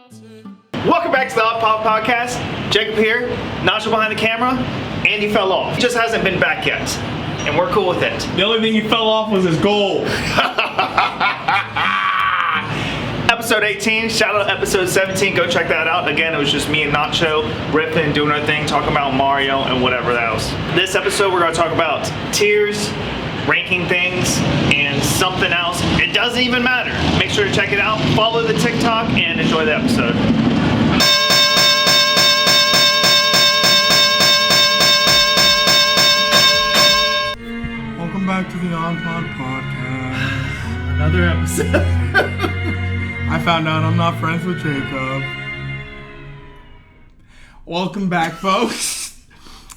Welcome back to the OddPodPodcast. Jacob here, Nacho behind the camera. Andy fell off. He just hasn't been back yet, and we're cool with it. The only thing he fell off was his goal. Episode 18, shout out episode 17, go check that out. Again, it was just me and Nacho riffing, doing our thing, talking about Mario and whatever else. This episode, we're going to talk about tiers, ranking things, and something else. It doesn't even matter. Make sure to check it out, follow the TikTok, and enjoy the episode. Welcome back to the OddPodPodcast. Another episode. I found out I'm not friends with Jacob. Welcome back, folks.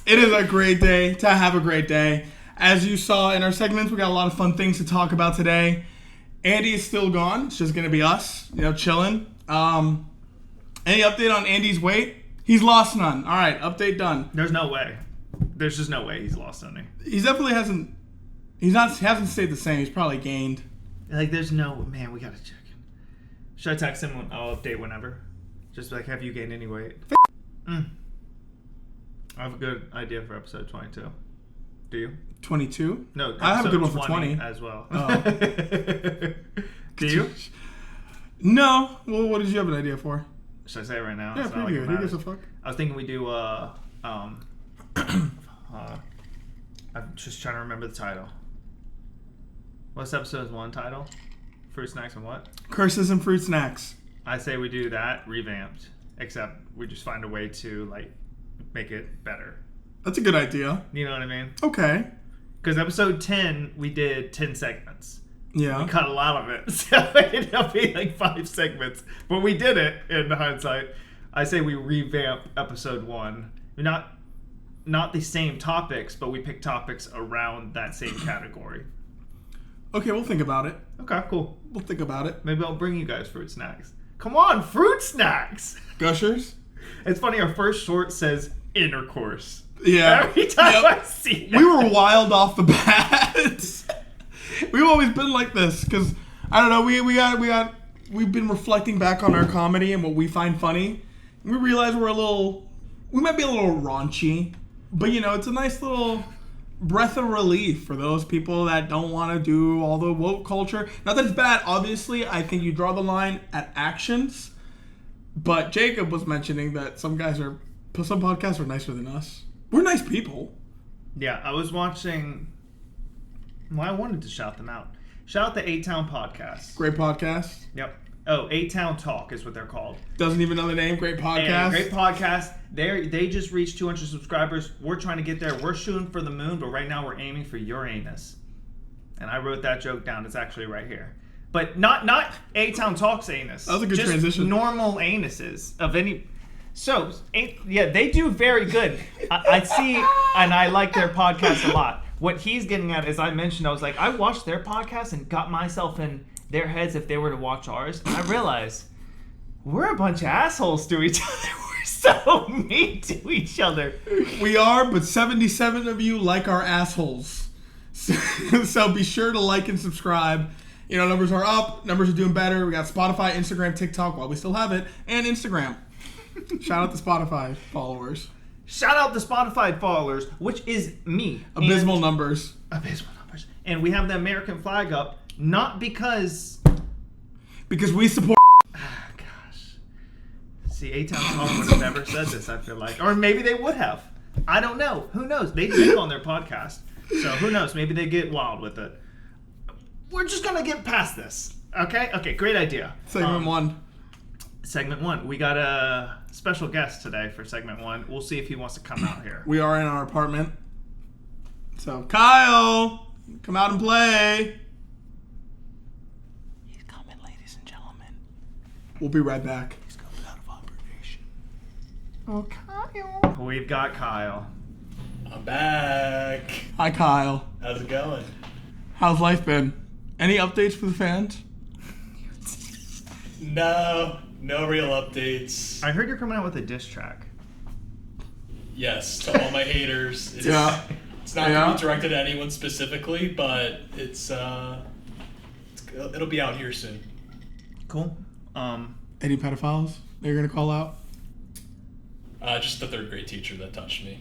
It is a great day to have a great day. As you saw in our segments, we got a lot of fun things to talk about today. Andy is still gone. It's just going to be us, chilling. Any update on Andy's weight? He's lost none. All right, update done. There's no way. There's just no way he's lost any. He definitely hasn't. He hasn't stayed the same. He's probably gained. Like, there's no... Man, we got to check him. Should I text him? I'll update whenever. Just like, have you gained any weight? I have a good idea for episode 22. Do you? 22? No, I have a good one for 20 as well. Oh. Do you? No. Well, what did you have an idea for? Should I say it right now? Yeah, It's not pretty like good. it Who gives a matters. fuck? I was thinking we do I'm just trying to remember the title. What's episode 1 title? Fruit snacks and what? Curses and fruit snacks. I say we do that revamped, except we just find a way to like make it better. That's a good idea. You know what I mean? Okay. Because episode 10, we did 10 segments. Yeah. We cut a lot of it, so it ended up being like 5 segments. But we did it in hindsight. I say we revamp episode 1. Not the same topics, but we pick topics around that same category. Okay, we'll think about it. Okay, cool. We'll think about it. Maybe I'll bring you guys fruit snacks. Come on, fruit snacks! Gushers? It's funny, our first short says intercourse. Yeah. Every time I see that. We were wild off the bat. We've always been like this because I don't know. We've been reflecting back on our comedy and what we find funny. We realize we might be a little raunchy, but it's a nice little breath of relief for those people that don't want to do all the woke culture. Not that it's bad. Obviously, I think you draw the line at actions. But Jacob was mentioning that some podcasts are nicer than us. We're nice people. Yeah, I was watching... Well, I wanted to shout them out. Shout out the TownTalk. Great podcast. Yep. Oh, TownTalk is what they're called. Doesn't even know the name. Great podcast. And great podcast. They just reached 200 subscribers. We're trying to get there. We're shooting for the moon, but right now we're aiming for your anus. And I wrote that joke down. It's actually right here. But not TownTalk's anus. That was a good just transition. Normal anuses of any... So, yeah, they do very good. I see, and I like their podcast a lot. What he's getting at is I mentioned, I was like, I watched their podcast and got myself in their heads if they were to watch ours. And I realized we're a bunch of assholes to each other. We're so mean to each other. We are, but 77 of you like our assholes. So be sure to like and subscribe. Numbers are up. Numbers are doing better. We got Spotify, Instagram, TikTok, while we still have it, and Instagram. Shout out the Spotify followers. Shout out the Spotify followers, which is me. Abysmal numbers. And we have the American flag up, not because we support... Gosh. See, TownTalk would have never said this, I feel like. Or maybe they would have. I don't know. Who knows? They did it on their podcast. So who knows? Maybe they get wild with it. We're just going to get past this. Okay? Okay, great idea. Segment 1. Segment 1. We got a special guest today for segment 1. We'll see if he wants to come out here. We are in our apartment. So, Kyle, come out and play. He's coming, ladies and gentlemen. We'll be right back. He's coming out of hibernation. Oh, Kyle. We've got Kyle. I'm back. Hi, Kyle. How's it going? How's life been? Any updates for the fans? No real updates. I heard you're coming out with a diss track. Yes, to all my haters. It's not going to be directed at anyone specifically, but it'll be out here soon. Cool. Any pedophiles that you're gonna call out? Just the 3rd grade teacher that touched me.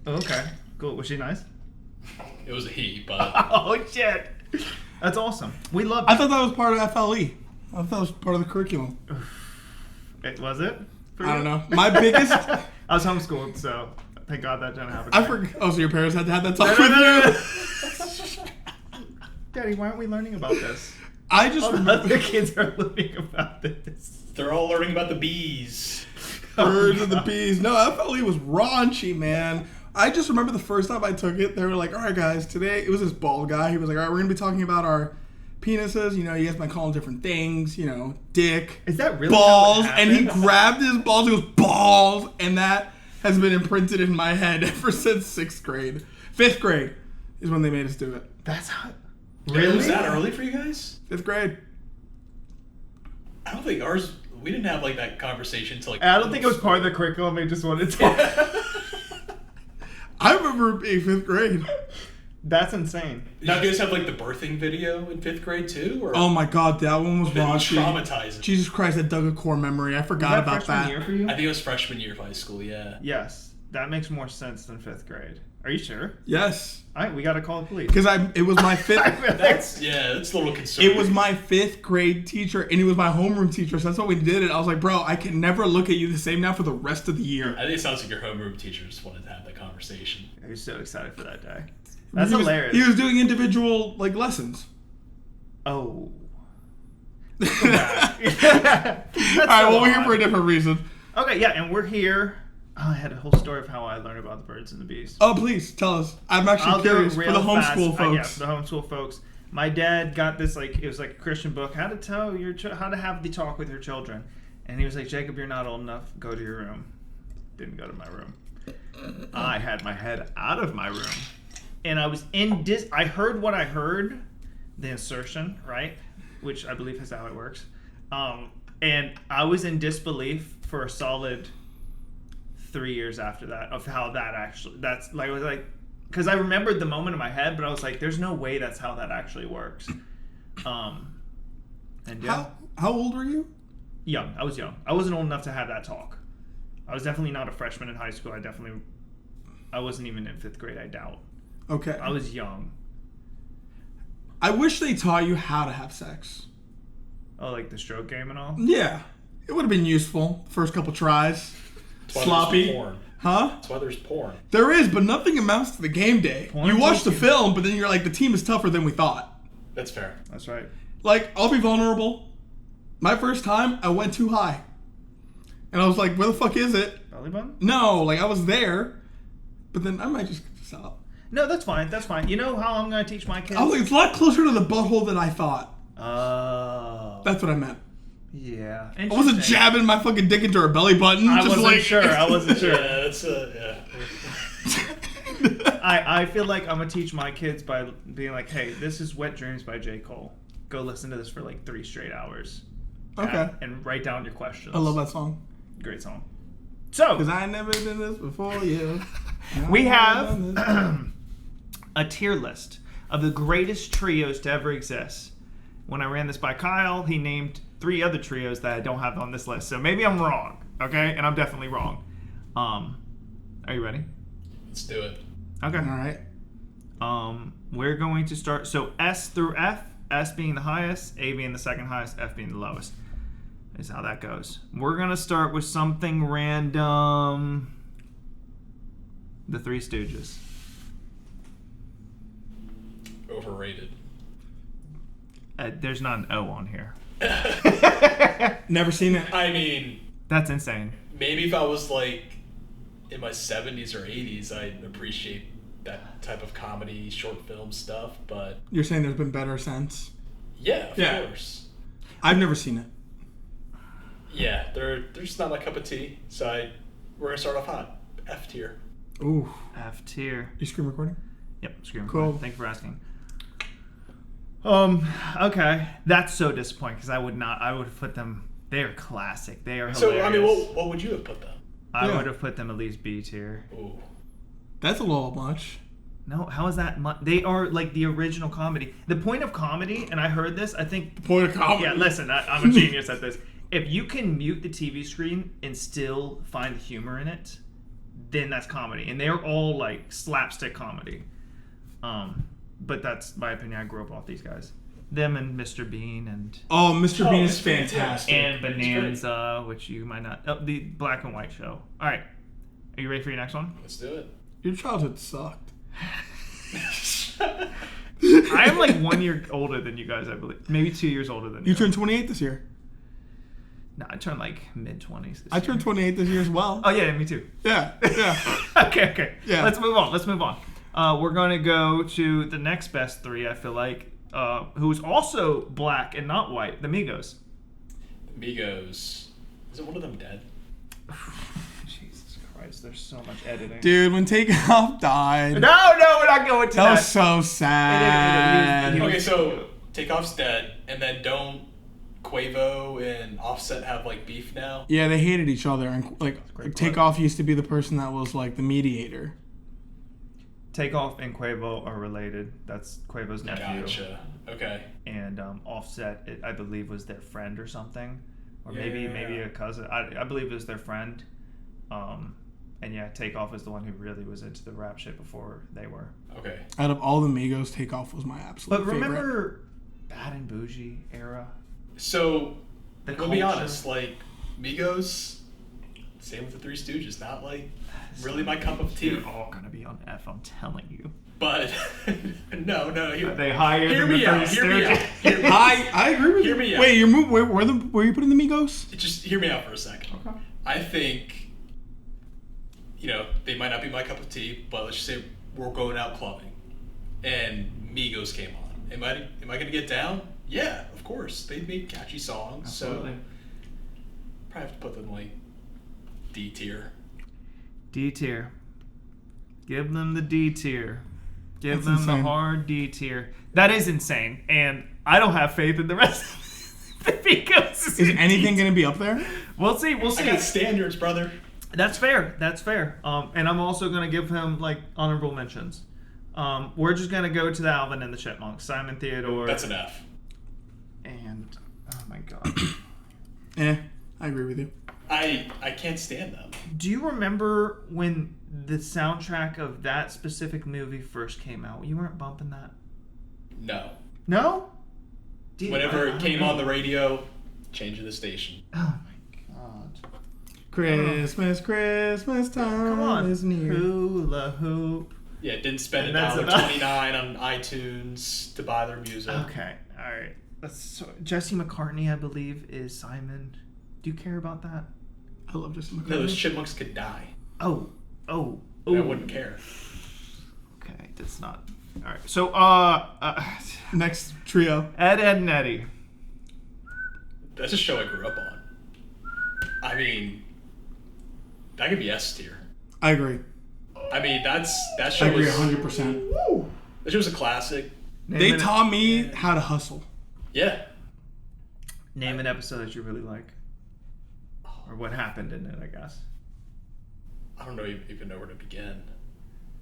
Okay, cool. Was she nice? It was a he, but Oh shit, that's awesome. We love. I thought that was part of FLE. I thought that was part of the curriculum. Was it? I don't know. My biggest. I was homeschooled, so thank God that didn't happen. I forgot. Oh, so your parents had to have that talk with you? Daddy, why aren't we learning about this? I just All the remember other kids are learning about this. they're all learning about the bees. birds and the bees. No, FLE was raunchy, man. I just remember the first time I took it, they were like, all right, guys, today, it was this bald guy. He was like, all right, we're going to be talking about our penises. You know, you guys might call them different things. You know, dick. Is that really balls? how it And he happened? grabbed his balls. He goes, balls. And that has been imprinted in my head ever since 6th grade. 5th grade is when they made us do it. That's how. Really? Was that early for you guys? 5th grade. I don't think ours. We didn't have like that conversation until like. I don't think it was part of the curriculum. They just wanted to talk. I remember being 5th grade. That's insane. Did you guys have like the birthing video in 5th grade too? Or Oh my god, that one was it was raunchy. traumatizing. Jesus Christ, that dug a core memory. I forgot Was that about freshman that. year for you? I think it was freshman year of high school. Yeah. Yes, that makes more sense than 5th grade. Are you sure? Yes. All right, we gotta call the police. Because it was my 5th. That's a little concerning. It was my 5th grade teacher, and he was my homeroom teacher, so that's what we did it. I was like, bro, I can never look at you the same now for the rest of the year. I think it sounds like your homeroom teacher just wanted to have that conversation. I was so excited for that day. That's He was- hilarious. He was doing individual, like, lessons. Oh. All right, well, we're here for a different reason. Okay, yeah, and we're here. Oh, I had a whole story of how I learned about the birds and the bees. Oh, please, tell us. I'm actually I'll do it curious for real the homeschool fast. folks. Yeah, for the homeschool folks. My dad got this, like, it was like a Christian book, how to tell your how to have the talk with your children. And he was like, Jacob, you're not old enough. Go to your room. Didn't go to my room. I had my head out of my room. And I was I heard what I heard, the insertion, right? Which I believe is how it works. And I was in disbelief for a solid 3 years after that of how that actually, that's like, I was like, because I remembered the moment in my head, but I was like, there's no way that's how that actually works. And yeah, How old were you? young. I was young. I wasn't old enough to have that talk. I was definitely not a freshman in high school. I wasn't even in 5th grade, I doubt. Okay. I was young. I wish they taught you how to have sex. Oh, like the stroke game and all? Yeah. It would have been useful. First couple tries. That's why Sloppy. There's porn. Huh? That's why there's porn. There is, but nothing amounts to the game day. Porn You watch the teaches- film, but then you're like, the team is tougher than we thought. That's fair. That's right. Like, I'll be vulnerable. My first time, I went too high. And I was like, where the fuck is it? Belly button? No, like, I was there. But then I might just stop. No, that's fine. That's fine. You know how I'm going to teach my kids? I was like, it's a lot closer to the butthole than I thought. Oh. That's what I meant. Yeah. I wasn't jabbing my fucking dick into her belly button. I just wasn't like, sure. I wasn't sure. Yeah, that's yeah. I feel like I'm going to teach my kids by being like, hey, this is Wet Dreams by J. Cole. Go listen to this for like 3 straight hours. Okay. And write down your questions. I love that song. Great song. So, Because I never did this before you. we have a tier list of the greatest trios to ever exist. When I ran this by Kyle, he named 3 other trios that I don't have on this list. So maybe I'm wrong, okay? And I'm definitely wrong. Are you ready? Let's do it. Okay. All right. We're going to start. So S through F, S being the highest, A being the second highest, F being the lowest. Is how that goes. We're going to start with something random. The Three Stooges. Overrated. There's not an O on here. Never seen it. I mean, That's insane. maybe if I was like in my 70s or 80s, I'd appreciate that type of comedy, short film stuff. But You're saying there's been better since? yeah, of Yeah. course. I've never seen it. Yeah, they're just not my cup of tea. So we're gonna start off hot. F tier. Ooh. F tier. You screen recording? Yep, scream. Cool. Thank you for asking. Okay. That's so disappointing because I would have put them, they are classic. They are hilarious. So I mean, what would you have put them? I Yeah. would have put them at least B tier. Ooh. That's a little much. No, how is that they are like the original comedy. The point of comedy, and I heard this, I think Point of comedy. yeah, listen, I'm a genius at this, if you can mute the TV screen and still find the humor in it, then that's comedy. And they're all like slapstick comedy. But that's my opinion. I grew up off these guys. Them and Mr. Bean and... Oh, Mr. Bean is fantastic. And Bonanza, which you might not... Oh, the black and white show. All right. Are you ready for your next one? Let's do it. Your childhood sucked. I am like 1 year older than you guys, I believe. Maybe 2 years older than you. You turned 28 this year. No, I turned like mid-20s. I turned 28 this year as well. Oh, yeah, me too. Yeah. Okay. Yeah. Let's move on. We're going to go to the next best three, I feel like, who's also black and not white, the Migos. Migos. Isn't one of them dead? Jesus Christ, there's so much editing. Dude, when Takeoff died. No, we're not going to that. That was so sad. He was- Okay, so Takeoff's dead, and then don't Quavo and Offset have like beef now? Yeah, they hated each other. And like Takeoff used to be the person that was like the mediator. Takeoff and Quavo are related. That's Quavo's nephew. Gotcha. Okay. And Offset, I believe, was their friend or something, or maybe a cousin. I believe it was their friend. And yeah, Takeoff is the one who really was into the rap shit before they were. Okay. Out of all the Migos, Takeoff was my absolute But favorite. remember Bad and Bougie era? So, The we'll be culture? honest, like, Migos, same with the Three Stooges, not like really my cup of tea. You're all gonna be on F, I'm telling you. But, no. They hired Hear the me out. Three Hear me out. Stooges. Hear me out. I agree with Hear you. me out. Wait, were you putting the Migos? Just hear me out for a second. Okay. I think, they might not be my cup of tea, but let's just say we're going out clubbing, and Migos came on. Am I gonna get down? Yeah, of course. They make catchy songs, Absolutely. so probably have to put them like D tier. D tier. Give them the D tier. Give That's them the insane. hard D tier. That is insane, and I don't have faith in the rest of the Migos. Is anything going to be up there? We'll see. I got standards, brother. That's fair. And I'm also going to give him like honorable mentions. We're just going to go to the Alvin and the Chipmunks, Simon Theodore. That's an F. And oh my god. I agree with you. I can't stand them. Do you remember when the soundtrack of that specific movie first came out? You weren't bumping that? No. No? Dude, Whenever I it came don't on know. the radio, changing the station. Oh my god. Christmas time Come on. is near. Hula hoop. Yeah, didn't spend And that's $1.29 on iTunes to buy their music. Okay. Alright. Jesse McCartney, I believe, is Simon. Do you care about that? I love Jesse No, McCartney. those chipmunks could die. Oh. I wouldn't care. Okay, that's not. All right. So, Next trio. Ed, and Eddie. That's a show I grew up on. I mean, that could be S tier. I agree. I mean, that I show agree was 100%. that show was a classic. They taught me how to hustle. Yeah. Name an episode that you really like, or what happened in it, I guess. I don't even know where to begin.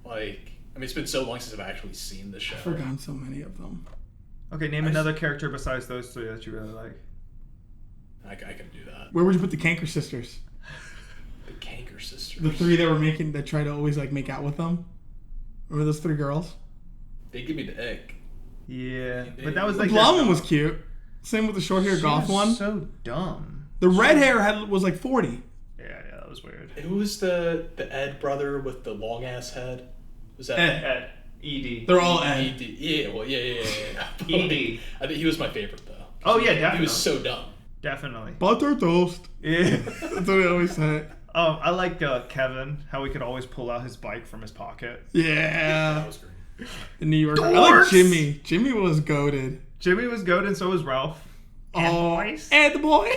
Like, I mean, it's been so long since I've actually seen the show. I've forgotten so many of them. Okay, name another character besides those three that you really like. I can do that. Where would you put the Canker sisters? The Canker sisters. The three that try to always like make out with them. Remember those three girls? They give me the ick. Yeah, but that was The like blonde one was cute. Same with the short hair goth one. So dumb. The red hair was like 40. Yeah, that was weird. Who was the Ed brother with the long ass head? Was that Ed. Ed. They're all Ed. ED? Yeah, well, yeah. ED. I think he was my favorite though. Oh yeah, definitely. He was so dumb. Definitely. Butter toast. Yeah. That's what they always say. I like Kevin, how he could always pull out his bike from his pocket. Yeah. That was great. The New Yorker. I Dorks! like Jimmy. Jimmy was goated. Jimmy was good, and so was Ralph. And Boyce. And the boy.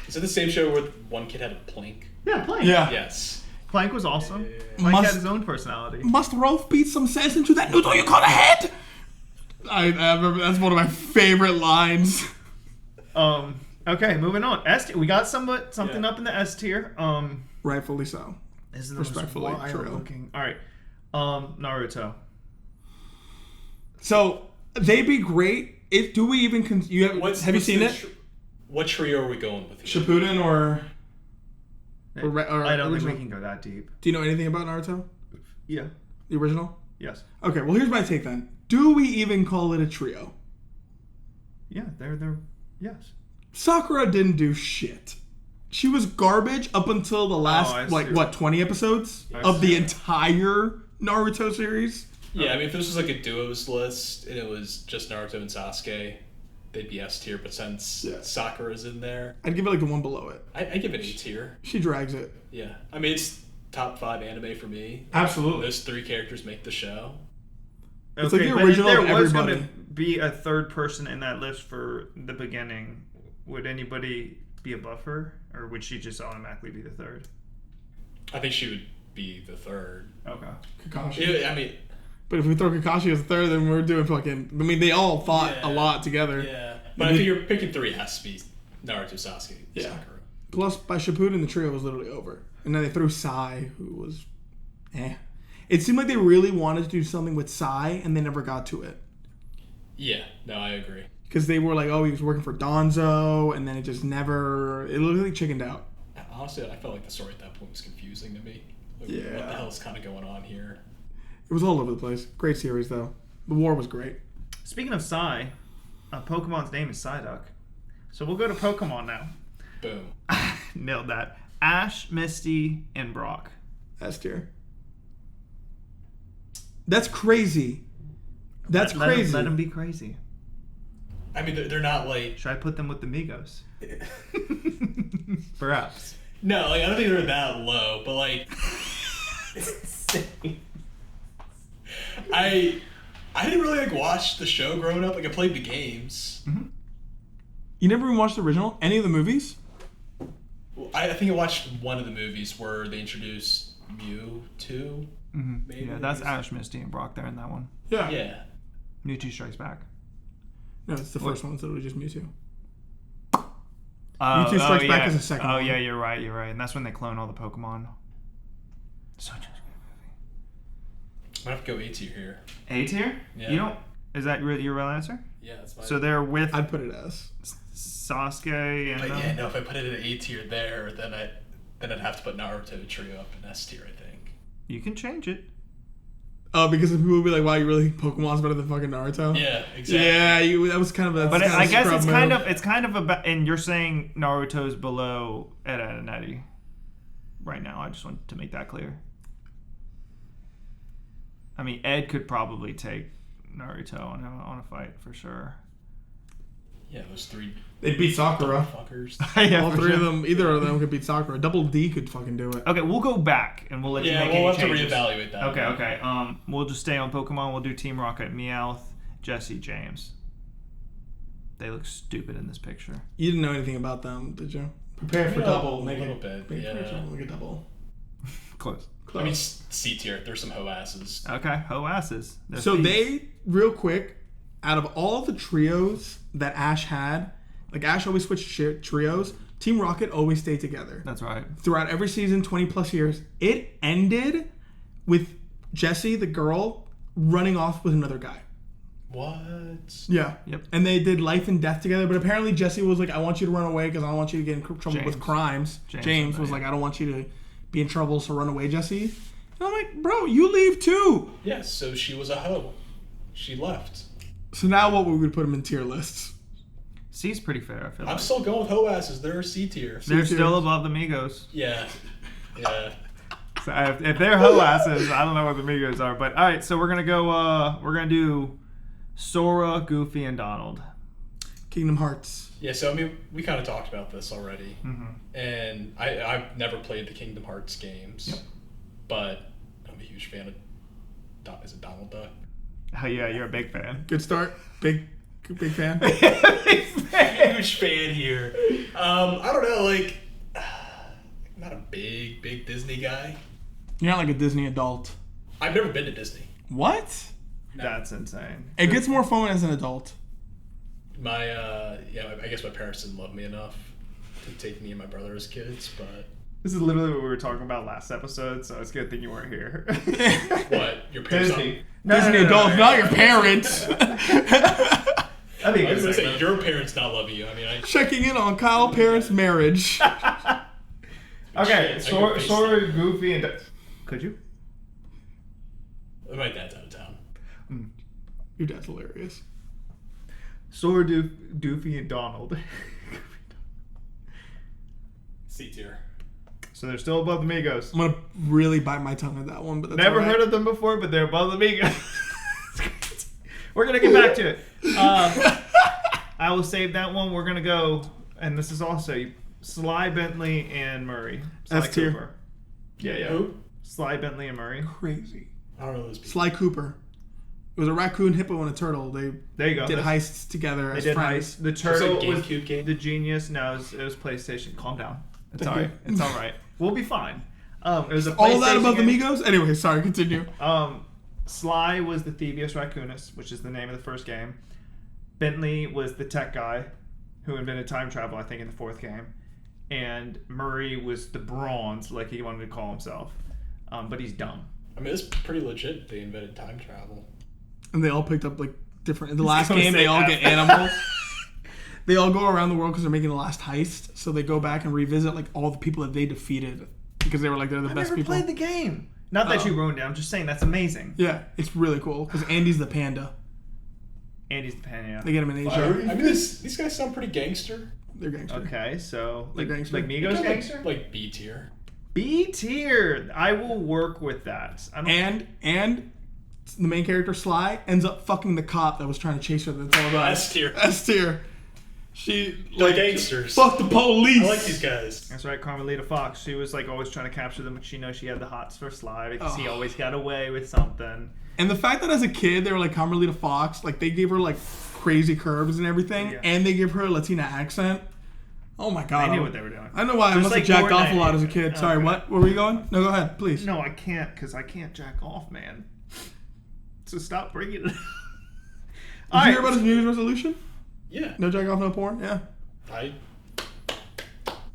Is it the same show where one kid had a plank? Yeah, Plank. Yeah. Yes. Plank was awesome. Yeah. Plank Must- had his own personality. Must Rolf beat some sense into that noodle you call a head? I remember that's one of my favorite lines. Okay, moving on. S tier. We got something up in the S tier. Rightfully so. This is the Respectfully, most wild true. looking. All right. Naruto. So they'd be great. Do we even? Have you seen it? What trio are we going with here? Shippuden or I don't think original? we can go that deep. Do you know anything about Naruto? Yeah. The original? Yes. Okay, well here's my take then. Do we even call it a trio? Yeah, they're yes. Sakura didn't do shit. She was garbage up until the last, 20 episodes of the entire Naruto series? Yeah, I mean, if this was like a duos list and it was just Naruto and Sasuke, they'd be S tier, but since Sakura's in there... I'd give it like the one below it. I'd give it A tier. She drags it. Yeah. I mean, it's top 5 anime for me. Absolutely. Those 3 characters make the show. It's like the original of if there was everybody. going to be a third person in that list for the beginning, would anybody be above her? Or would she just automatically be the third? I think she would be the third. Okay. Kakashi. Yeah, I mean... But if we throw Kakashi as a third, then we're doing fucking... I mean, they all fought a lot together. Yeah. But if you're picking 3, it has to be Naruto, Sasuke, Sakura. Plus, by Shippuden, the trio was literally over. And then they threw Sai, who was... It seemed like they really wanted to do something with Sai, and they never got to it. Yeah. No, I agree. Because they were like, oh, he was working for Donzo, and then it just never... It looked like chickened out. Honestly, I felt like the story at that point was confusing to me. Like, Yeah. What the hell is kind of going on here? It was all over the place. Great series, though. The war was great. Speaking of Psy, Pokemon's name is Psyduck. So we'll go to Pokemon now. Boom. Nailed that. Ash, Misty, and Brock. S tier. That's crazy. That's crazy. Let them be crazy. I mean, they're not like... Should I put them with the Migos? Perhaps. No, like, I don't think they're that low, but like... I didn't really like watch the show growing up. Like, I played the games. Mm-hmm. You never even watched the original? Any of the movies? Well, I think I watched one of the movies where they introduced Mewtwo. Mm-hmm. Maybe. Yeah, that's Ash, Misty, and Brock there in that one. Yeah. Yeah. Mewtwo Strikes Back. No, it's the first one. It's literally just Mewtwo. Oh, Mewtwo Strikes Back yeah. is the second one. Oh, yeah, you're right. And that's when they clone all the Pokemon. Such a good I have to go A tier here. movie. A tier? Yeah. You don't... Is that your real answer? Yeah, that's fine. So they're with I'd put it as. Sasuke and... But yeah, no, if I put it in A tier there, then I'd have to put Naruto trio up in S tier, I think. You can change it. Oh, because people will be like, wow, you really think Pokemon's better than fucking Naruto? Yeah, exactly. Yeah, that was kind of a... But I guess it's kind of... about... And you're saying Naruto's below Ed, Edd, and Eddy right now. I just want to make that clear. I mean, Ed could probably take Naruto on a fight for sure. Yeah, those 3 They'd beat Sakura. fuckers. Yeah, All for 3 of sure. them, either of them could beat Sakura. Double D could fucking do it. Okay, we'll go back and we'll let you Yeah, make we'll any have to changes. reevaluate that. Okay. We'll just stay on Pokemon. We'll do Team Rocket, Meowth, Jesse, James. They look stupid in this picture. You didn't know anything about them, did you? Prepare for Yeah, double. a Make little it, bit, make yeah. a double. Close. I mean, C tier. There's some hoe asses. Okay, ho asses. They're So thieves. real quick, out of all the trios that Ash had, like Ash always switched trios, Team Rocket always stayed together. That's right. Throughout every season, 20 plus years. It ended with Jessie, the girl, running off with another guy. What? Yeah. Yep. And they did life and death together, but apparently Jessie was like, I want you to run away because I don't want you to get in trouble James. with crimes. James was like, I don't want you to be in trouble, so run away, Jessie. And I'm like, bro, you leave too. Yeah, so she was a hoe. She left. So now what would we put them in tier lists? C's pretty fair, I feel like. I'm still going with hoe asses. They're C tier. They're C-tier. still above the Migos. Yeah. Yeah. So if they're ho asses, I don't know what the Migos are. But all right, so we're gonna go. We're gonna do Sora, Goofy, and Donald. Kingdom Hearts. Yeah, so I mean, we kind of talked about this already. Mm-hmm. And I've never played the Kingdom Hearts games. Yep. But I'm a huge fan of... Is it Donald Duck? Oh yeah, you're a big fan. Good start. Big fan. Huge fan here. I don't know, like... I'm not a big Disney guy. You're not like a Disney adult. I've never been to Disney. What? That's insane. It gets more fun as an adult. I guess my parents didn't love me enough to take me and my brother as kids, but... This is literally what we were talking about last episode, so it's a good thing you weren't here. What? Your parents... Disney. Disney adults, not your parents. That'd be a I was good gonna say segment. your parents not loving you. I mean, Checking in on Kyle Parents' marriage. Okay, Shit, I could Sora, Goofy, and... Could you? my dad's out of town. Your dad's hilarious. Sora, Doofy, and Donald. C tier. So they're still above the Migos. I'm gonna really bite my tongue at that one, but that's Never all right. heard of them before, but they're above the Migos. We're gonna get back to it. I will save that one. We're gonna go, and this is also Sly, Bentley, and Murray. Sly S tier. Cooper. Yeah. Who? Sly, Bentley, and Murray. Crazy. I don't know those people. Sly Cooper. It was a raccoon, hippo, and a turtle. They There you go. did heists together They as did friends. heist. The It's turtle like was GameCube game. the genius. No, it was PlayStation. Calm down. It's Thank alright. you. It's alright. We'll be fine. It was a PlayStation All that above the game. Migos? Anyway, sorry, continue. Sly was the Thievius Raccoonus, which is the name of the first game. Bentley was the tech guy who invented time travel, I think, in the fourth game. And Murray was the bronze, like he wanted to call himself. But he's dumb. I mean, it's pretty legit. They invented time travel. And they all picked up like different. In the last gonna game, say they all F. get animals. They all go around the world because they're making the last heist. So they go back and revisit like all the people that they defeated because they were like they're the I best never people. played the game. Not that you ruined it. I'm just saying that's amazing. Yeah, it's really cool because Andy's the panda. Andy's the pan, yeah. They get him in I Asia. mean, these guys sound pretty gangster. They're gangster. Okay, so like gangster. like Migos Kinda gangster? like B tier. B tier. I will work with that. I don't And the main character Sly ends up fucking the cop that was trying to chase her. That's all about. S tier. S tier. She They're like gangsters. fuck the police. I like these guys. That's right, Carmelita Fox. She was like always trying to capture them, but she knows she had the hots for Sly because he always got away with something. And the fact that as a kid they were like Carmelita Fox, like they gave her like crazy curves and everything, Yeah. and they give her a Latina accent. Oh my god! They knew what they were doing. I know why I Just must like have jacked Gordon off a lot as a and- kid. Sorry, okay. what? Where were you going? No, go ahead, please. No, I can't because I can't jack off, man. So stop bringing it up. Did you hear about his New Year's resolution? Yeah. No jack off, no porn. Yeah.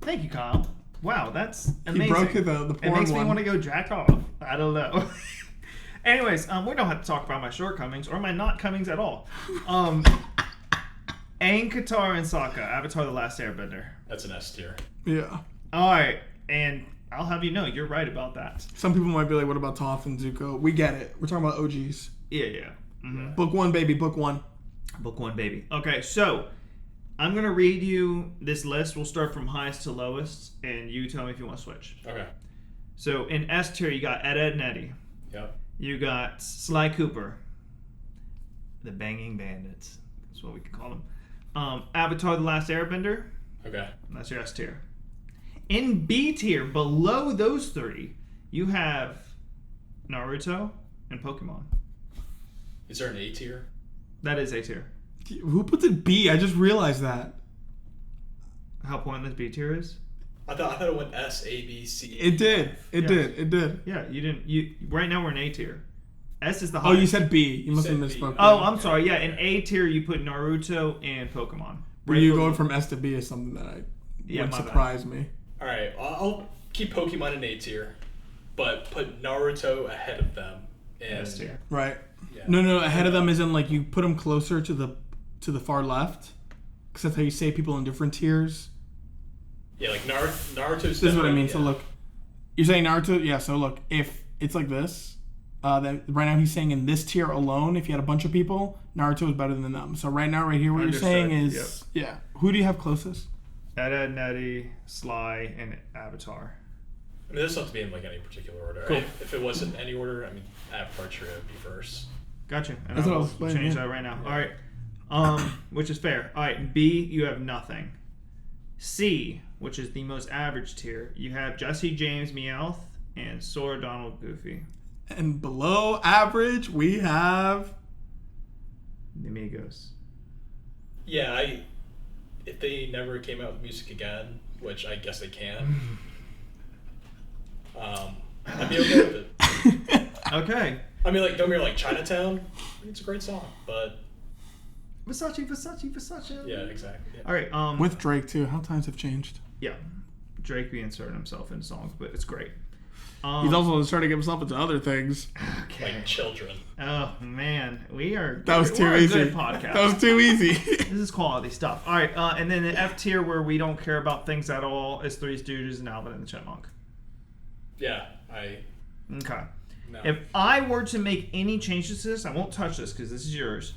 Thank you, Kyle. Wow, that's amazing. He broke the It porn makes me one. want to go jack off. I don't know. Anyways, we don't have to talk about my shortcomings or my not comings at all. Aang, Katara, and Sokka, Avatar: The Last Airbender. That's an S tier. Yeah. All right, and I'll have you know, you're right about that. Some people might be like, "What about Toph and Zuko?" We get it. We're talking about OGs. Yeah. Mm-hmm. Book one, baby. Book one. Book one, baby. Okay, so I'm going to read you this list. We'll start from highest to lowest, and you tell me if you want to switch. Okay. So in S tier, you got Ed, Edd and Eddy. Yep. You got Sly Cooper. The Banging Bandits. That's what we could call them. Avatar: The Last Airbender. Okay. And that's your S tier. In B tier, below those three, you have Naruto and Pokemon. Is there an A tier? That is A tier. Who puts it B? I just realized that. How pointless B tier is? I thought it went S, A, B, C. It did. It Yeah. did. It did. Yeah, you didn't. You right now we're in A tier. S is the Oh, highest. you said B. You must have said B. misspoke. Oh, I'm sorry. Yeah, in A tier you put Naruto and Pokemon. Were you going from S to B is something that Yeah, would my bad. surprise me. All right. I'll keep Pokemon in A tier, but put Naruto ahead of them. And S tier? Right. Yeah. No. Ahead of them is in like you put them closer to the far left, because that's how you say people in different tiers. Yeah, like Naruto's. This is what I mean. Yeah. So look, you're saying Naruto. Yeah. So look, if it's like this, then right now he's saying in this tier alone, if you had a bunch of people, Naruto is better than them. So right now, right here, what Understood. you're saying is, yeah. Who do you have closest? Ed, Edd, Eddy, Sly, and Avatar. I mean, this doesn't have to be in like any particular order. Cool. If it wasn't any order, I mean, Avatar would be first. Gotcha. And That's what I I'll was explaining, change yeah. that right now. All right. Which is fair. All right. B, you have nothing. C, which is the most average tier, you have Jesse, James, Meowth, and Sora, Donald, Goofy. And below average, we have. The Migos. Yeah, if they never came out with music again, which I guess they can, I'd be okay with it. Okay. I mean, like, don't get me wrong, like Chinatown. It's a great song, but Versace. yeah, exactly. Yeah. All right. With Drake too. How times have changed. Yeah. Drake reinserted himself in songs, but it's great. He's also starting to get himself into other things. Okay. Like children. Oh man, That was too we're easy. A good podcast. That was too easy. This is quality stuff. All right, and then the F tier where we don't care about things at all is Three Stooges and Alvin and the Chipmunk. Yeah, Okay. no. If I were to make any changes to this, I won't touch this because this is yours.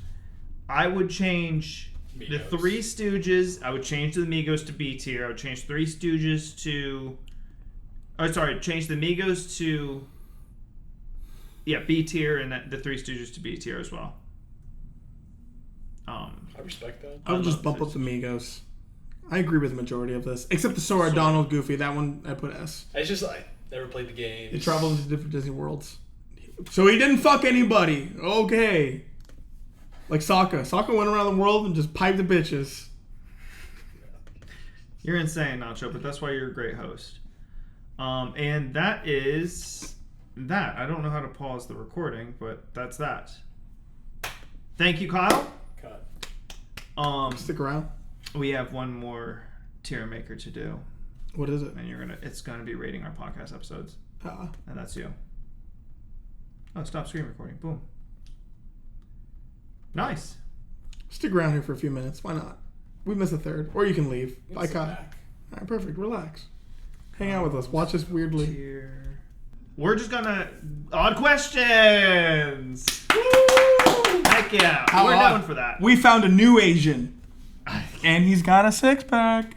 I would change the Migos. Three Stooges. I would change the Migos to B tier. I would change Three Stooges to... change the Migos to... Yeah, B tier, and the Three Stooges to B tier as well. I respect that. I would just bump up the Migos. I agree with the majority of this. Except the Sora Donald Goofy. That one I put S. It's just like, never played the game. He traveled into different Disney worlds. So he didn't fuck anybody. Okay. Like Sokka. Sokka went around the world and just piped the bitches. You're insane, Nacho, but that's why you're a great host. And that is that. I don't know how to pause the recording, but that's that. Thank you, Kyle. Cut. Stick around. We have one more tier maker to do, What is it? and it's gonna be rating our podcast episodes, and that's you. Oh, stop screen recording. Boom. Nice. Stick around here for a few minutes. Why not? We missed a third. Or you can leave. Bye, Sit Kyle. back. All right, perfect. Relax. Hang out with us. Watch us weirdly. Tier. We're just gonna odd questions. Woo! Heck yeah. How We're odd. known for that. We found a new Asian. And he's got a six-pack.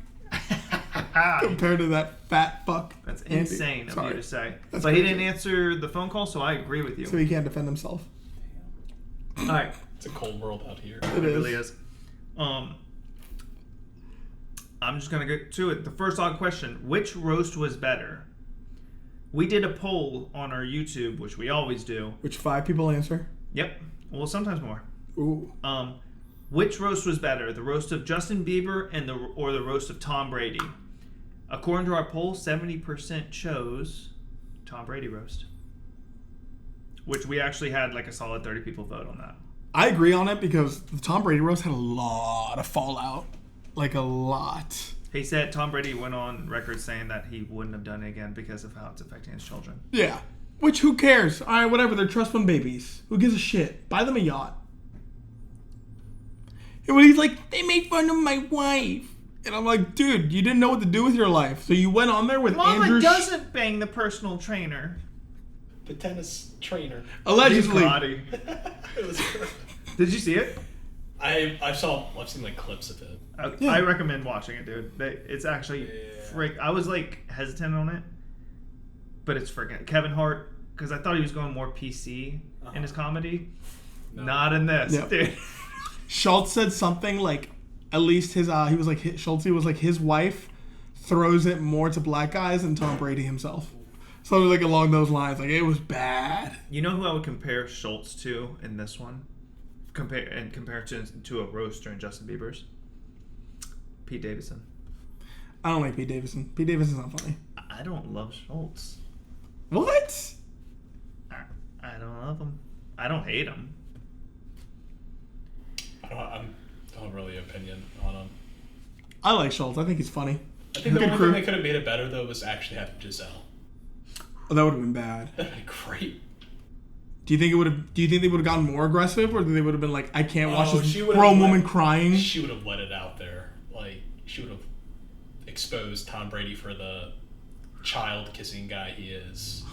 Compared to that fat fuck. That's Andy. insane of Sorry. you to say. That's But he crazy. didn't answer the phone call, so I agree with you. So he can't defend himself. All right. It's a cold world out here. It It really is. is. I'm just gonna get to it. The first odd question: which roast was better? We did a poll on our YouTube, which we always do. Which 5 people answer? Yep. Well, sometimes more. Ooh. Which roast was better, the roast of Justin Bieber or the roast of Tom Brady? According to our poll, 70% chose Tom Brady roast, which we actually had like a solid 30 people vote on that. I agree on it because the Tom Brady roast had a lot of fallout. Like a lot. He said Tom Brady went on record saying that he wouldn't have done it again because of how it's affecting his children. Yeah. Which, who cares? All right, whatever. They're trust fund babies. Who gives a shit? Buy them a yacht. And when he's like, they made fun of my wife. And I'm like, dude, you didn't know what to do with your life. So you went on there with Mama Andrew... doesn't bang the personal trainer. The tennis trainer. Allegedly. Karate. It was Did you see it? I've seen like clips of it. Yeah. I recommend watching it, dude. It's actually I was like hesitant on it, but it's freaking Kevin Hart because I thought he was going more PC in his comedy. No. Not in this, Yep. dude. Schultz said something like, at least his, he was like, Schultz was like, his wife throws it more to black guys than Tom Brady himself. So it was like along those lines. Like, it was bad. You know who I would compare Schultz to in this one? Compare to a roast during Justin Bieber's? Pete Davidson. I don't like Pete Davidson. Pete Davidson's not funny. I don't love Schultz. What? I don't love him. I don't hate him. I don't have really an opinion on him. I like Schultz. I think he's funny. I think the Good only crew. thing that could have made it better though was actually having Giselle. Oh, that would have been bad. That'd be great. Do you think they would have gotten more aggressive, or they would have been like, I can't watch this she would've grown let- woman crying? She would have let it out there. Like she would have exposed Tom Brady for the child kissing guy he is.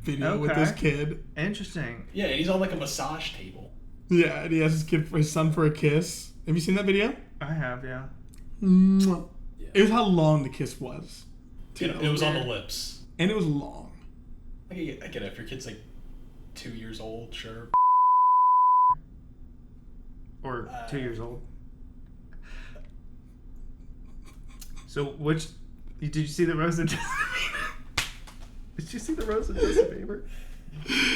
Video with Okay. this kid. Interesting. Yeah, and he's on like a massage table. Yeah, and he has his son for a kiss. Have you seen that video? I have, yeah. Mwah. Yeah. It was how long the kiss was. It was on the lips. And it was long. I get it. If your kid's like 2 years old, sure. Or 2 years old. So did you see the roast of Justin Bieber? Did you see the roast of Justin Bieber?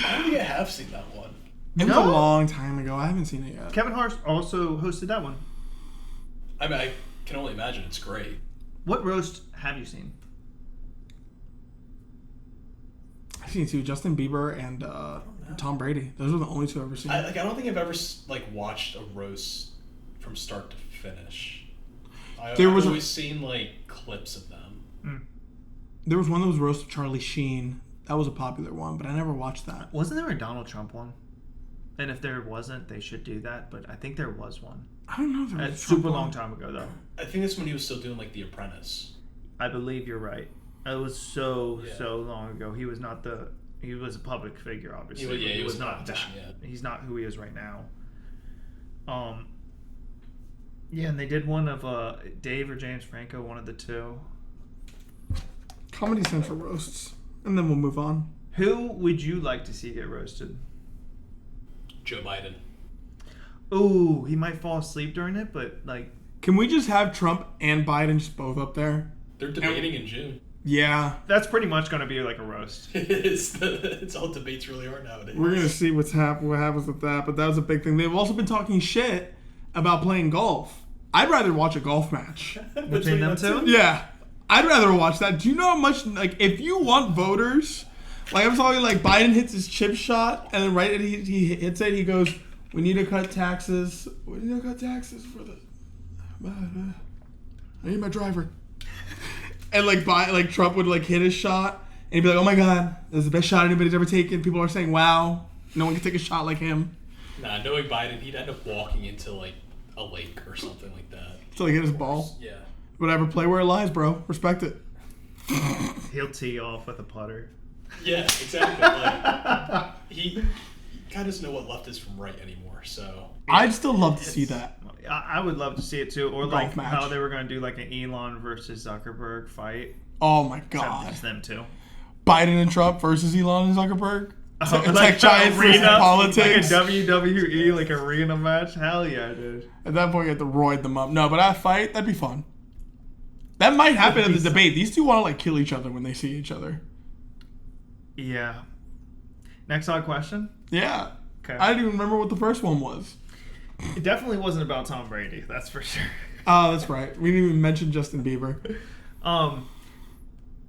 I don't think I have seen that one. It was No? a long time ago. I haven't seen it yet. Kevin Hart also hosted that one. I mean, I can only imagine it's great. What roast have you seen? I've seen two, Justin Bieber and Tom Brady. Those are the only two I've ever seen. I don't think I've ever watched a roast from start to finish. I've always seen like clips of them. There was one that was roast of Charlie Sheen. That was a popular one, but I never watched that. Wasn't there a Donald Trump one? And if there wasn't, they should do that. But I think there was one. I don't know if there was A a Trump super long one. time ago, though. I think that's when he was still doing like The Apprentice. I believe you're right. It was so long ago. He was not the. He was a public figure, obviously. He was not that. yeah. He's not who he is right now. Yeah, and they did one of Dave or James Franco, one of the two. Comedy Central roasts, and then we'll move on. Who would you like to see get roasted? Joe Biden. Ooh, he might fall asleep during it, but like. Can we just have Trump and Biden just both up there? They're debating in June. Yeah. That's pretty much going to be like a roast. It's all debates really are nowadays. We're going to see what happens with that, but that was a big thing. They've also been talking shit about playing golf. I'd rather watch a golf match. Between them two? Yeah. I'd rather watch that. Do you know how much, like, if you want voters, like, I'm talking, like, Biden hits his chip shot, and then right as he hits it, he goes, we need to cut taxes. We need to cut taxes for the... I need my driver. And, like Trump would, like, hit his shot, and he'd be like, oh, my God, this is the best shot anybody's ever taken. People are saying, wow, no one can take a shot like him. Nah, knowing Biden, he'd end up walking into, like, a lake or something like that. So he hit his ball. Yeah. Whatever, play where it lies, bro. Respect it. He'll tee off with a putter. Yeah, exactly. Like, he kind of doesn't know what left is from right anymore, so... I'd still love to see that. I would love to see it too, or like match. how they were going to do like an Elon versus Zuckerberg fight. Oh my Except God. it's them two. Biden and Trump versus Elon and Zuckerberg. Like Tech giants versus politics. Like a WWE, like arena match. Hell yeah, dude. At that point, you have to roid them up. No, but a fight, that'd be fun. That might happen in the debate. These two want to like kill each other when they see each other. Yeah. Next odd question. Yeah. Okay. I didn't even remember what the first one was. It definitely wasn't about Tom Brady. That's for sure. Oh, that's right. We didn't even mention Justin Bieber.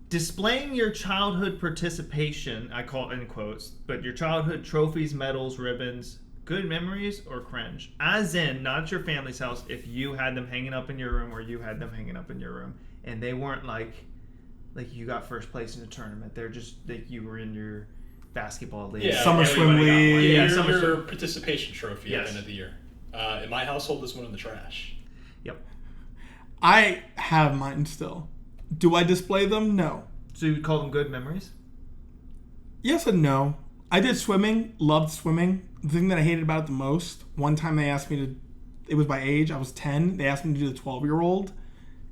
Displaying your childhood participation, I call it in quotes, but your childhood trophies, medals, ribbons, good memories, or cringe. As in, not at your family's house, if you had them hanging up in your room or you had them hanging up in your room. And they weren't like you got first place in a tournament. They're just like you were in your basketball league. Yeah, Summer swim league. Yeah, summer your swim. participation trophy at the end of the year. In my household, this one in the trash. Yep. I have mine still. Do I display them? No. So you call them good memories? Yes and no. I did swimming. Loved swimming. The thing that I hated about it the most, one time they asked me to, it was by age, I was 10. They asked me to do the 12-year-old.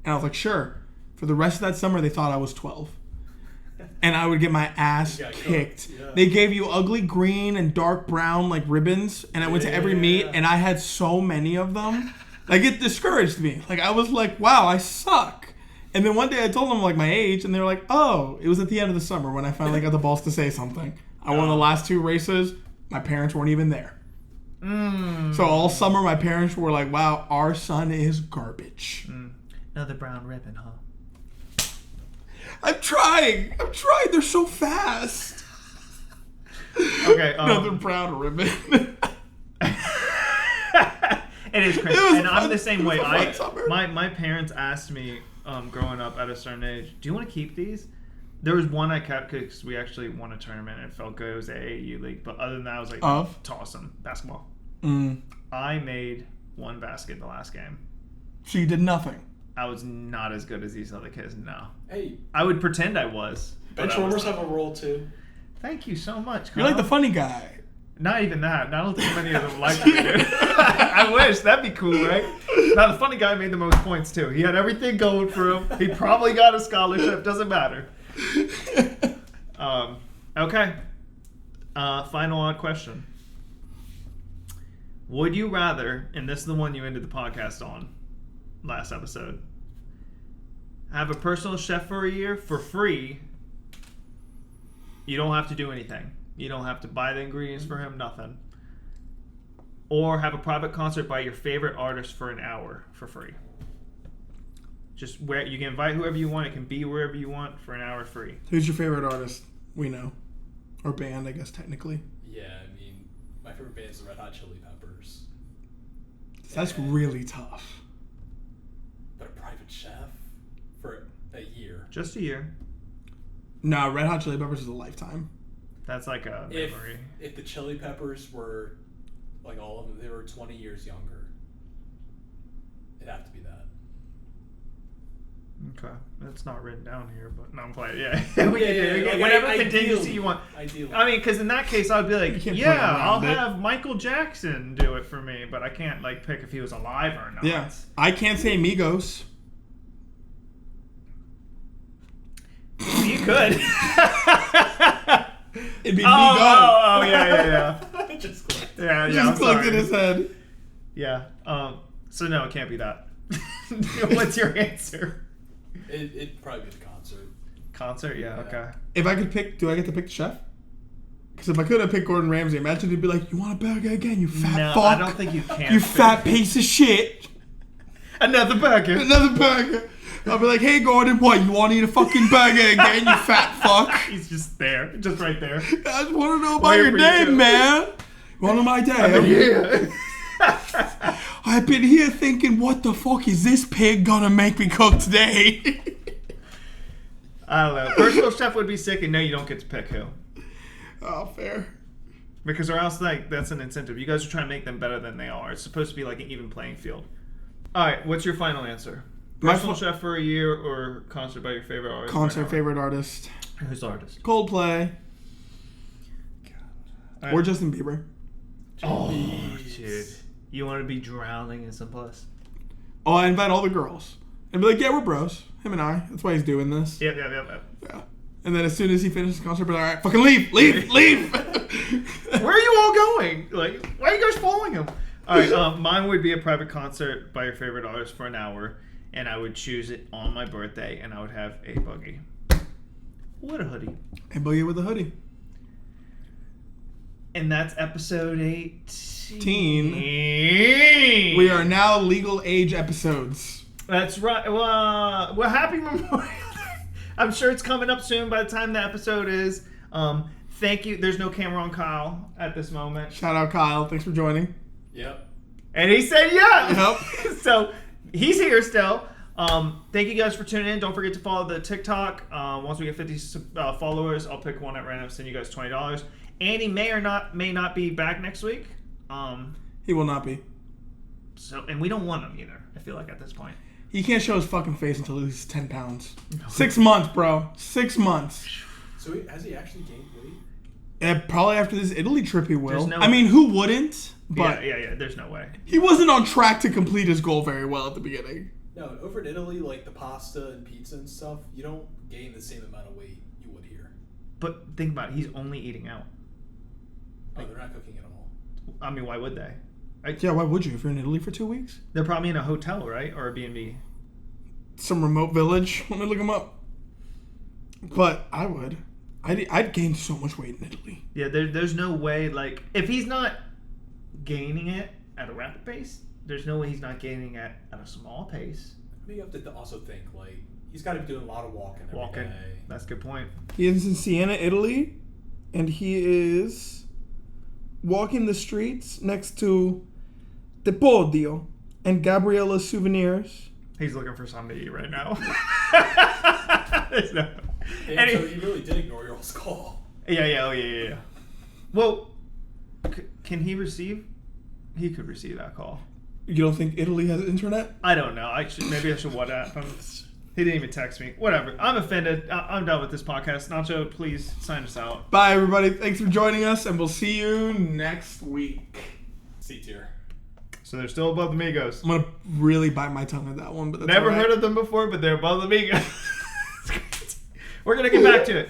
And I was like, sure. For the rest of that summer, they thought I was 12. And I would get my ass kicked. Yeah. They gave you ugly green and dark brown like ribbons. And I went to every meet and I had so many of them. Like it discouraged me. Like I was like, wow, I suck. And then one day I told them like my age and they were like, oh, it was at the end of the summer when I finally got the balls to say something. I won the last 2 races. My parents weren't even there. So all summer my parents were like, wow, our son is garbage. Another brown ribbon, huh? I'm trying. They're so fast. Okay. Another brown ribbon. It is crazy. It was And I'm the same way. fun summer. My parents asked me growing up at a certain age, do you want to keep these? There was one I kept because we actually won a tournament and it felt good. It was the AAU league. But other than that, I was like, toss them. Basketball. I made 1 basket the last game. So you did nothing. I was not as good as these other kids. No. Hey, I would pretend I was. bench warmers have a role too. Thank you so much, You're like the Kyle. funny guy. Not even that. I don't think many of them like me, dude. I wish. That'd be cool, right? Now, the funny guy made the most points, too. He had everything going for him. He probably got a scholarship. Doesn't matter. Okay. Final odd question. Would you rather, and this is the one you ended the podcast on last episode, have a personal chef for a year for free? You don't have to do anything. You don't have to buy the ingredients for him, nothing. Or have a private concert by your favorite artist for an hour for free. Just where you can invite whoever you want. It can be wherever you want for an hour free. Who's your favorite artist? We know. Or band, I guess, technically. Yeah, I mean, my favorite band is the Red Hot Chili Peppers. That's really tough. But a private chef for a year. Just a year. No, Red Hot Chili Peppers is a lifetime. That's like a memory. If the Chili Peppers were, like all of them, they were 20 years younger, it'd have to be that. Okay, that's not written down here, but no, I'm playing. Yeah, whatever contingency you want. Ideally. I mean, because in that case, I'd be like, You can't yeah, play around I'll it. have Michael Jackson do it for me, but I can't like pick if he was alive or not. Yeah. I can't say Migos. You could. It'd be Migo. Oh, yeah. It just clicked. Yeah, It yeah. just clicked in his head. Yeah. So no, it can't be that. What's your answer? It'd probably be the concert. Concert? Yeah. Okay. If I could pick, do I get to pick the chef? Because if I could have picked Gordon Ramsay, imagine he'd be like, "You want a burger again, you fat No, fuck? I don't think you can. You fat piece of shit. Another burger. Another burger." I'll be like, "Hey Gordon, what? You want to eat a fucking burger again, you fat fuck?" He's just there, just right there. I just want to know about Where your were day, you? man. You want to know my day? I've been here thinking, what the fuck is this pig gonna make me cook today? I don't know. Personal chef would be sick, and no, you don't get to pick who. Oh, fair. Because or else, like, that's an incentive. You guys are trying to make them better than they are. It's supposed to be like an even playing field. All right, what's your final answer? My Personal chef for a year or concert by your favorite artist? Concert favorite artist. Who's the artist? Coldplay. Right. Or Justin Bieber. Oh, dude. You want to be drowning in some puss? Oh, I invite all the girls. And be like, yeah, we're bros. Him and I. That's why he's doing this. Yep. Yeah. And then as soon as he finishes the concert, be like, all right, fucking leave. Where are you all going? Like, why are you guys following him? All right, mine would be a private concert by your favorite artist for an hour, and I would choose it on my birthday, and I would have a boogie. What a hoodie. A boogie with a hoodie. And that's episode 18. We are now legal age episodes. That's right. Well, happy Memorial Day. I'm sure it's coming up soon by the time the episode is. Thank you. There's no camera on Kyle at this moment. Shout out Kyle. Thanks for joining. Yep. And he said yeah. Yep. So he's here still. Thank you guys for tuning in. Don't forget to follow the TikTok. Once we get 50 followers, I'll pick one at random, send you guys $20. Andy may not be back next week. He will not be. So, and we don't want him either, I feel like, at this point. He can't show his fucking face until he loses 10 pounds. 6 months, bro. 6 months. So has he actually gained weight? And probably after this Italy trip he will. There's no- I mean, who wouldn't? But Yeah. There's no way. he wasn't on track to complete his goal very well at the beginning. No, over in Italy, like the pasta and pizza and stuff, you don't gain the same amount of weight you would here. But think about it. He's only eating out. Oh, they're not cooking at all. I mean, why would they? Yeah, why would you if you're in Italy for 2 weeks? They're probably in a hotel, right? Or a B&B. Some remote village. Let me look him up. But I would. I'd gain so much weight in Italy. Yeah, there's no way, like, if he's not gaining it at a rapid pace, there's no way he's not gaining it at a small pace. I mean, you have to also think, like, he's got to be doing a lot of walking every day. That's a good point. He is in Siena, Italy, and he is walking the streets next to the Podio and Gabriella's Souvenirs. He's looking for something to eat right now. And so he really did ignore your all's call. Yeah. Well, can he receive? He could receive that call. You don't think Italy has internet? I don't know. Maybe I should WhatsApp him. He didn't even text me. Whatever. I'm offended. I'm done with this podcast. Nacho, please sign us out. Bye, everybody. Thanks for joining us, and we'll see you next week. C tier. So they're still above the Migos. I'm going to really bite my tongue at that one, but that's Never all right. heard of them before, but they're above the Migos. We're going to get back to it.